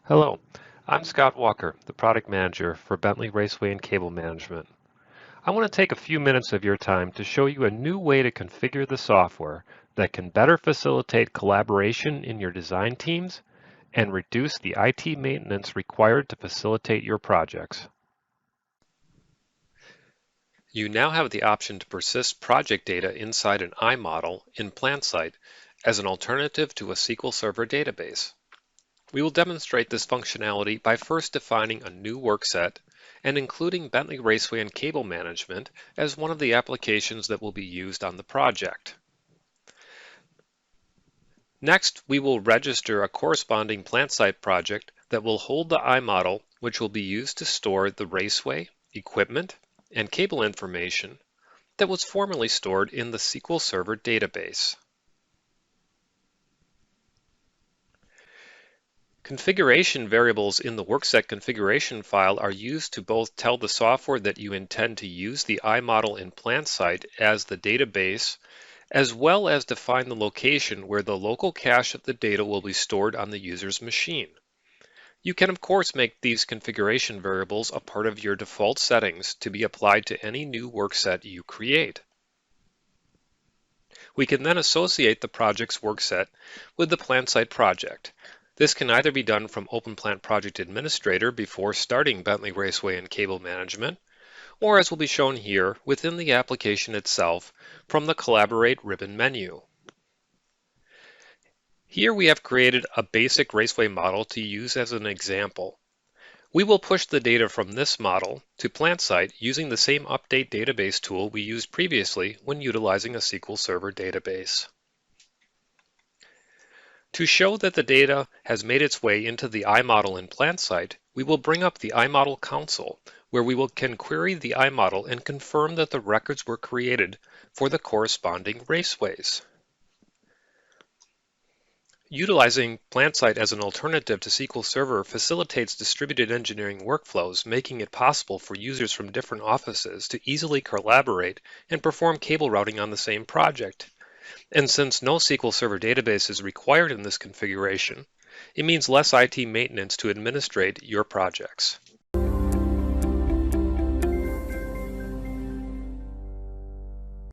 Hello, I'm Scott Walker, the Product Manager for Bentley Raceway and Cable Management. I want to take a few minutes of your time to show you a new way to configure the software that can better facilitate collaboration in your design teams and reduce the IT maintenance required to facilitate your projects. You now have the option to persist project data inside an iModel in PlantSight as an alternative to a SQL Server database. We will demonstrate this functionality by first defining a new workset and including Bentley Raceway and Cable Management as one of the applications that will be used on the project. Next, we will register a corresponding PlantSight project that will hold the iModel, which will be used to store the raceway, equipment, and cable information that was formerly stored in the SQL Server database. Configuration variables in the workset configuration file are used to both tell the software that you intend to use the iModel in PlantSight as the database, as well as define the location where the local cache of the data will be stored on the user's machine. You can of course make these configuration variables a part of your default settings to be applied to any new workset you create. We can then associate the project's workset with the PlantSight project. This can either be done from OpenPlant Project Administrator before starting Bentley Raceway and Cable Management, or as will be shown here, within the application itself from the Collaborate ribbon menu. Here we have created a basic raceway model to use as an example. We will push the data from this model to PlantSight using the same update database tool we used previously when utilizing a SQL Server database. To show that the data has made its way into the iModel in PlantSight, we will bring up the iModel console, where we can query the iModel and confirm that the records were created for the corresponding raceways. Utilizing PlantSight as an alternative to SQL Server facilitates distributed engineering workflows, making it possible for users from different offices to easily collaborate and perform cable routing on the same project. And since no SQL Server database is required in this configuration, it means less IT maintenance to administrate your projects.